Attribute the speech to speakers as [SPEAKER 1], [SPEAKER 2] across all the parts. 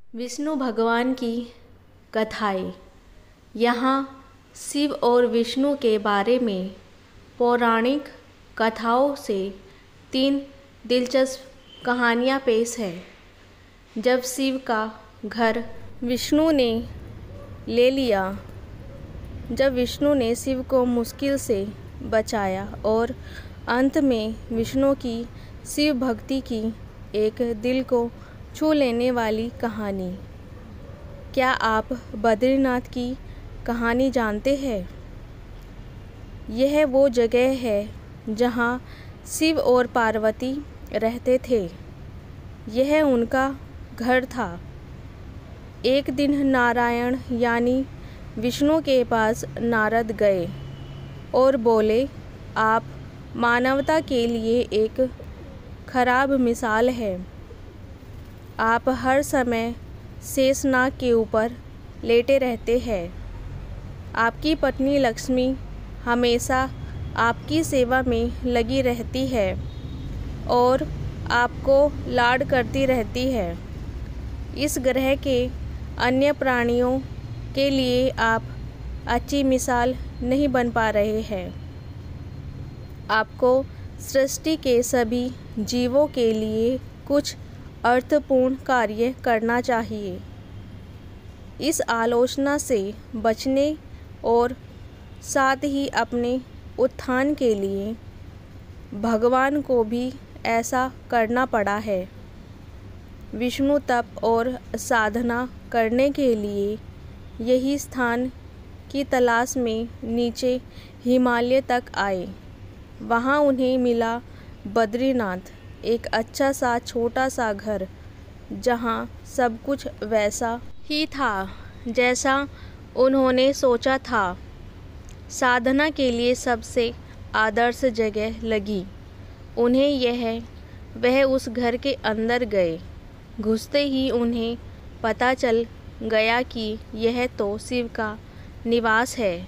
[SPEAKER 1] विष्णु भगवान की कथाएँ। यहाँ शिव और विष्णु के बारे में पौराणिक कथाओं से 3 दिलचस्प कहानियाँ पेश हैं। जब शिव का घर विष्णु ने ले लिया, जब विष्णु ने शिव को मुश्किल से बचाया और अंत में विष्णु की शिव भक्ति की एक दिल को छू लेने वाली कहानी। क्या आप बद्रीनाथ की कहानी जानते हैं? यह वो जगह है जहाँ शिव और पार्वती रहते थे। यह उनका घर था। एक दिन नारायण यानी विष्णु के पास नारद गए और बोले, आप मानवता के लिए एक खराब मिसाल है। आप हर समय शेषनाग के ऊपर लेटे रहते हैं। आपकी पत्नी लक्ष्मी हमेशा आपकी सेवा में लगी रहती है और आपको लाड करती रहती है। इस ग्रह के अन्य प्राणियों के लिए आप अच्छी मिसाल नहीं बन पा रहे हैं। आपको सृष्टि के सभी जीवों के लिए कुछ अर्थपूर्ण कार्य करना चाहिए। इस आलोचना से बचने और साथ ही अपने उत्थान के लिए भगवान को भी ऐसा करना पड़ा है। विष्णु तप और साधना करने के लिए यही स्थान की तलाश में नीचे हिमालय तक आए। वहाँ उन्हें मिला बद्रीनाथ, एक अच्छा सा छोटा सा घर जहाँ सब कुछ वैसा ही था जैसा उन्होंने सोचा था। साधना के लिए सबसे आदर्श जगह लगी उन्हें वह उस घर के अंदर गए। घुसते ही उन्हें पता चल गया कि यह तो शिव का निवास है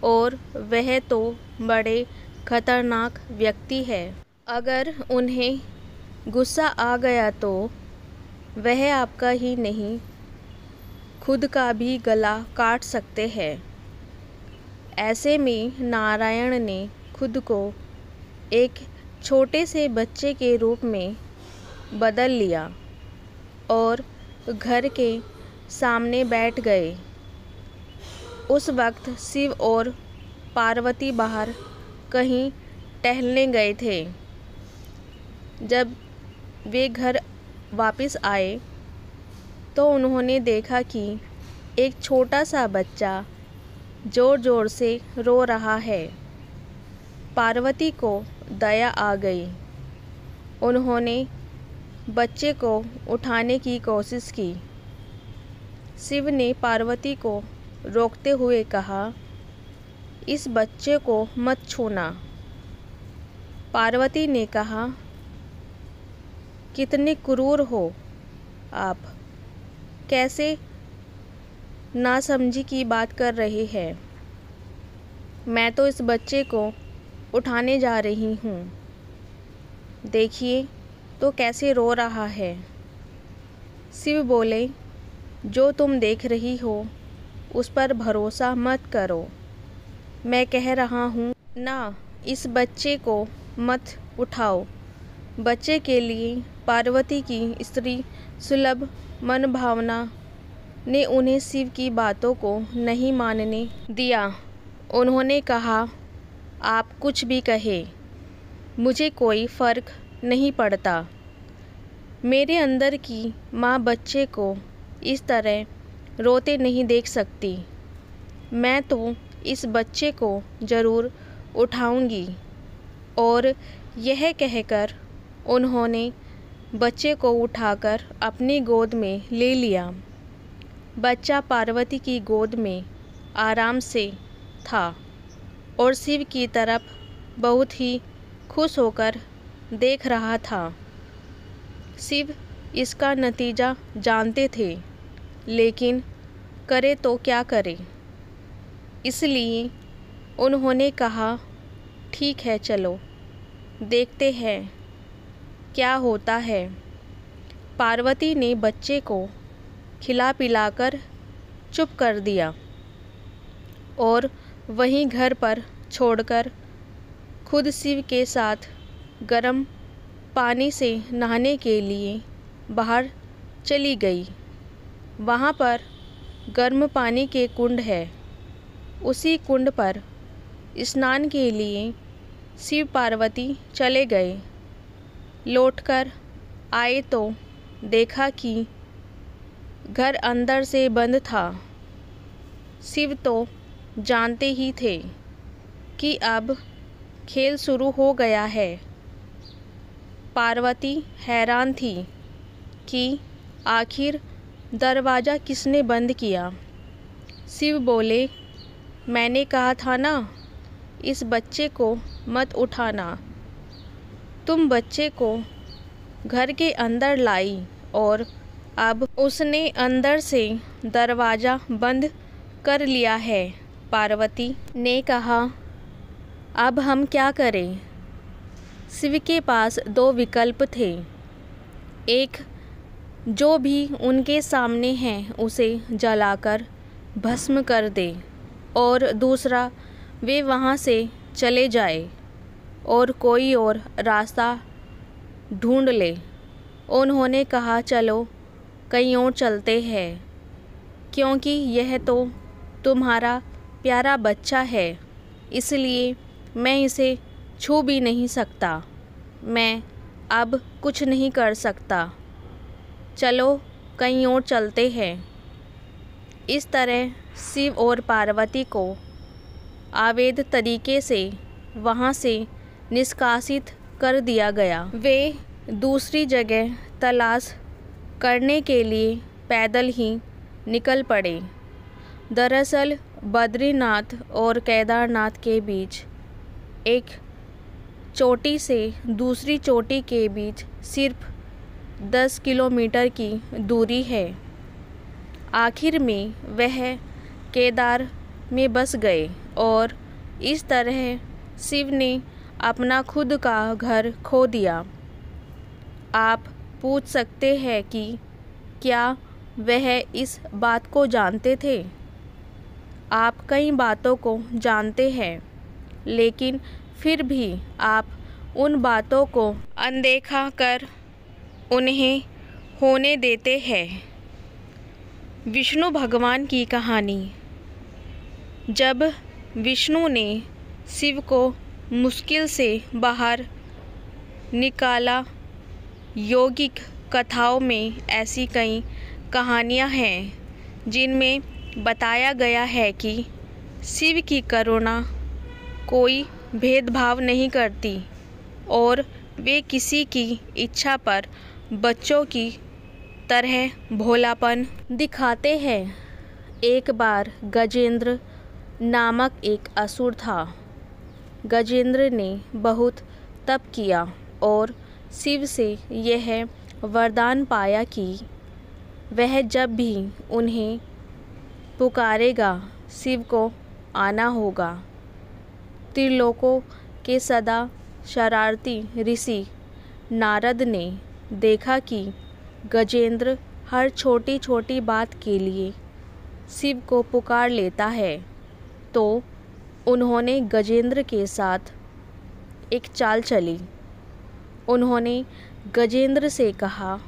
[SPEAKER 1] और वह तो बड़े खतरनाक व्यक्ति है। अगर उन्हें गुस्सा आ गया तो वह आपका ही नहीं, खुद का भी गला काट सकते हैं। ऐसे में नारायण ने खुद को एक छोटे से बच्चे के रूप में बदल लिया और घर के सामने बैठ गए। उस वक्त शिव और पार्वती बाहर कहीं टहलने गए थे। जब वे घर वापस आए तो उन्होंने देखा कि एक छोटा सा बच्चा ज़ोर ज़ोर से रो रहा है। पार्वती को दया आ गई। उन्होंने बच्चे को उठाने की कोशिश की। शिव ने पार्वती को रोकते हुए कहा, इस बच्चे को मत छूना। पार्वती ने कहा, कितने क्रूर हो आप, कैसे नासमझी की बात कर रहे हैं। मैं तो इस बच्चे को उठाने जा रही हूँ। देखिए तो कैसे रो रहा है। शिव बोले, जो तुम देख रही हो उस पर भरोसा मत करो। मैं कह रहा हूँ ना, इस बच्चे को मत उठाओ। बच्चे के लिए पार्वती की स्त्री सुलभ मनभावना ने उन्हें शिव की बातों को नहीं मानने दिया। उन्होंने कहा, आप कुछ भी कहे, मुझे कोई फ़र्क नहीं पड़ता। मेरे अंदर की माँ बच्चे को इस तरह रोते नहीं देख सकती। मैं तो इस बच्चे को ज़रूर उठाऊंगी। और यह कहकर उन्होंने बच्चे को उठाकर अपनी गोद में ले लिया। बच्चा पार्वती की गोद में आराम से था और शिव की तरफ बहुत ही खुश होकर देख रहा था। शिव इसका नतीजा जानते थे, लेकिन करे तो क्या करे। इसलिए उन्होंने कहा, ठीक है, चलो देखते हैं क्या होता है। पार्वती ने बच्चे को खिला पिलाकर चुप कर दिया और वहीं घर पर छोड़कर खुद शिव के साथ गर्म पानी से नहाने के लिए बाहर चली गई। वहाँ पर गर्म पानी के कुंड है। उसी कुंड पर स्नान के लिए शिव पार्वती चले गए। लौटकर आए तो देखा कि घर अंदर से बंद था। शिव तो जानते ही थे कि अब खेल शुरू हो गया है। पार्वती हैरान थी कि आखिर दरवाज़ा किसने बंद किया। शिव बोले, मैंने कहा था ना, इस बच्चे को मत उठाना। तुम बच्चे को घर के अंदर लाई और अब उसने अंदर से दरवाज़ा बंद कर लिया है। पार्वती ने कहा, अब हम क्या करें? शिव के पास दो विकल्प थे। एक, जो भी उनके सामने है उसे जलाकर भस्म कर दे, और दूसरा, वे वहाँ से चले जाए और कोई और रास्ता ढूंढ ले। उन्होंने कहा, चलो कहीं और चलते हैं, क्योंकि यह तो तुम्हारा प्यारा बच्चा है, इसलिए मैं इसे छू भी नहीं सकता। मैं अब कुछ नहीं कर सकता। चलो कहीं और चलते हैं। इस तरह शिव और पार्वती को अवैध तरीके से वहाँ से निष्कासित कर दिया गया। वे दूसरी जगह तलाश करने के लिए पैदल ही निकल पड़े। दरअसल बद्रीनाथ और केदारनाथ के बीच एक चोटी से दूसरी चोटी के बीच सिर्फ 10 किलोमीटर की दूरी है। आखिर में वह केदार में बस गए और इस तरह शिव ने अपना खुद का घर खो दिया। आप पूछ सकते हैं कि क्या वह इस बात को जानते थे? आप कई बातों को जानते हैं, लेकिन फिर भी आप उन बातों को अनदेखा कर उन्हें होने देते हैं। विष्णु भगवान की कहानी। जब विष्णु ने शिव को मुश्किल से बाहर निकाला, यौगिक कथाओं में ऐसी कई कहानियाँ हैं जिनमें बताया गया है कि शिव की करुणा कोई भेदभाव नहीं करती और वे किसी की इच्छा पर बच्चों की तरह भोलापन दिखाते हैं। एक बार गजेंद्र नामक एक असुर था। गजेंद्र ने बहुत तप किया और शिव से यह वरदान पाया कि वह जब भी उन्हें पुकारेगा, शिव को आना होगा। त्रिलोकों के सदा शरारती ऋषि नारद ने देखा कि गजेंद्र हर छोटी छोटी बात के लिए शिव को पुकार लेता है, तो उन्होंने गजेंद्र के साथ एक चाल चली। उन्होंने गजेंद्र से कहा,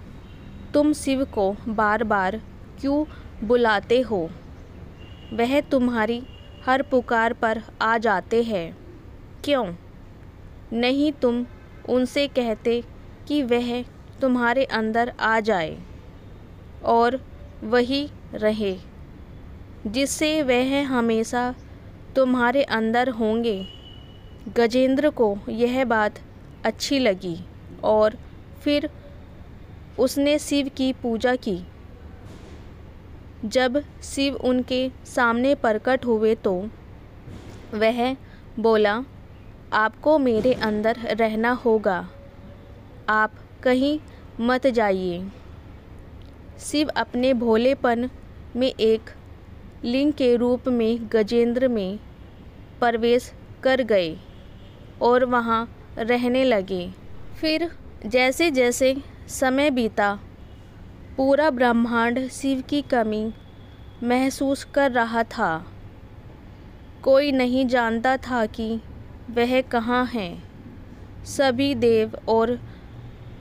[SPEAKER 1] तुम शिव को बार बार क्यों बुलाते हो? वह तुम्हारी हर पुकार पर आ जाते हैं। क्यों नहीं तुम उनसे कहते कि वह तुम्हारे अंदर आ जाए और वही रहे, जिससे वह हमेशा तुम्हारे अंदर होंगे। गजेंद्र को यह बात अच्छी लगी और फिर उसने शिव की पूजा की। जब शिव उनके सामने प्रकट हुए तो वह बोला, आपको मेरे अंदर रहना होगा, आप कहीं मत जाइए। शिव अपने भोलेपन में एक लिंग के रूप में गजेंद्र में प्रवेश कर गए और वहाँ रहने लगे। फिर जैसे जैसे समय बीता, पूरा ब्रह्मांड शिव की कमी महसूस कर रहा था। कोई नहीं जानता था कि वह कहाँ है। सभी देव और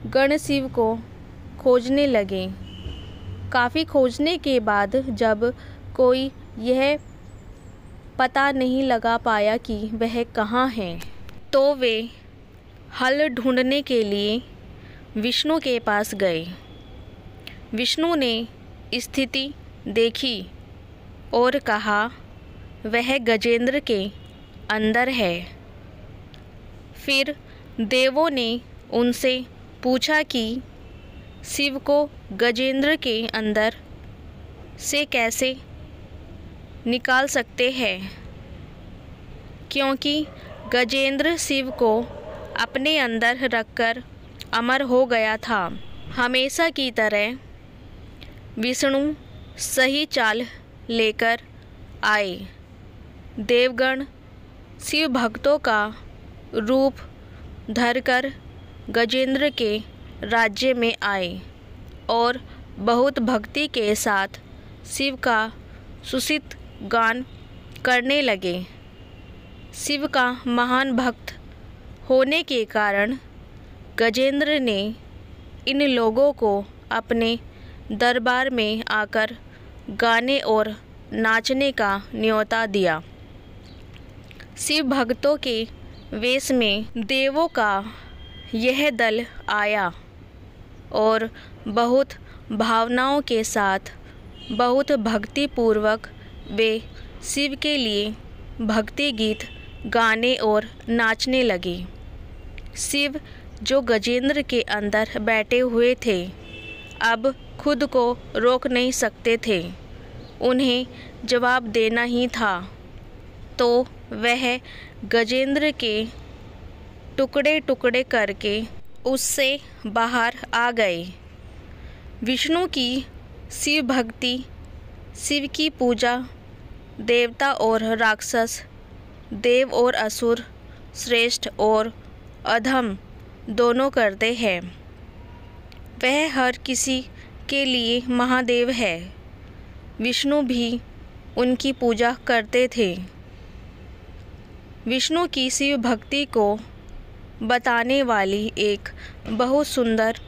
[SPEAKER 1] गण शिव को खोजने लगे। काफ़ी खोजने के बाद जब कोई यह पता नहीं लगा पाया कि वह कहाँ है, तो वे हल ढूंढने के लिए विष्णु के पास गए। विष्णु ने स्थिति देखी और कहा, वह गजेंद्र के अंदर है। फिर देवों ने उनसे पूछा कि शिव को गजेंद्र के अंदर से कैसे निकाल सकते हैं, क्योंकि गजेंद्र शिव को अपने अंदर रखकर अमर हो गया था। हमेशा की तरह विष्णु सही चाल लेकर आए। देवगण शिव भक्तों का रूप धरकर गजेंद्र के राज्य में आए और बहुत भक्ति के साथ शिव का सुसित गान करने लगे। शिव का महान भक्त होने के कारण गजेंद्र ने इन लोगों को अपने दरबार में आकर गाने और नाचने का न्योता दिया। शिव भक्तों के वेश में देवों का यह दल आया और बहुत भावनाओं के साथ बहुत भक्तिपूर्वक वे शिव के लिए भक्ति गीत गाने और नाचने लगे। शिव जो गजेंद्र के अंदर बैठे हुए थे, अब खुद को रोक नहीं सकते थे। उन्हें जवाब देना ही था, तो वह गजेंद्र के टुकड़े टुकड़े करके उससे बाहर आ गए। विष्णु की शिव भक्ति, शिव की पूजा देवता और राक्षस, देव और असुर, श्रेष्ठ और अधम दोनों करते हैं। वह हर किसी के लिए महादेव है। विष्णु भी उनकी पूजा करते थे। विष्णु की शिव भक्ति को बताने वाली एक बहुत सुंदर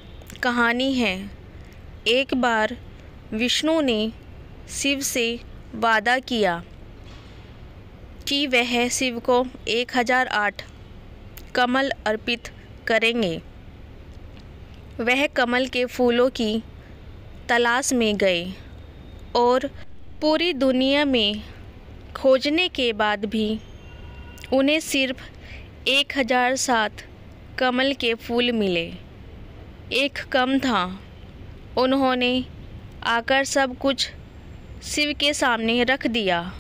[SPEAKER 1] कहानी है। एक बार विष्णु ने शिव से वादा किया कि वह शिव को 1008 कमल अर्पित करेंगे। वह कमल के फूलों की तलाश में गए और पूरी दुनिया में खोजने के बाद भी उन्हें सिर्फ 1007 कमल के फूल मिले। एक कम था। उन्होंने आकर सब कुछ शिव के सामने रख दिया।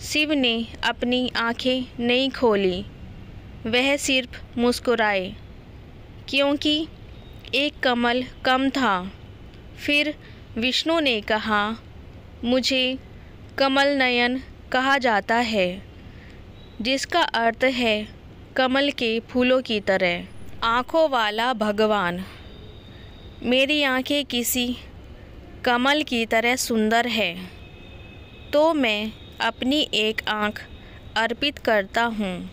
[SPEAKER 1] शिव ने अपनी आंखें नहीं खोली, वह सिर्फ मुस्कुराए, क्योंकि एक कमल कम था। फिर विष्णु ने कहा, मुझे कमल नयन कहा जाता है, जिसका अर्थ है कमल के फूलों की तरह आँखों वाला भगवान। मेरी आँखें किसी कमल की तरह सुंदर है, तो मैं अपनी एक आँख अर्पित करता हूँ।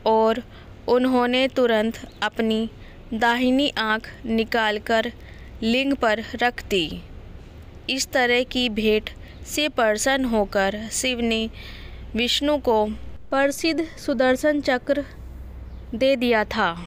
[SPEAKER 1] और उन्होंने तुरंत अपनी दाहिनी आँख निकालकर लिंग पर रख दी। इस तरह की भेंट से प्रसन्न होकर शिव ने विष्णु को प्रसिद्ध सुदर्शन चक्र दे दिया था।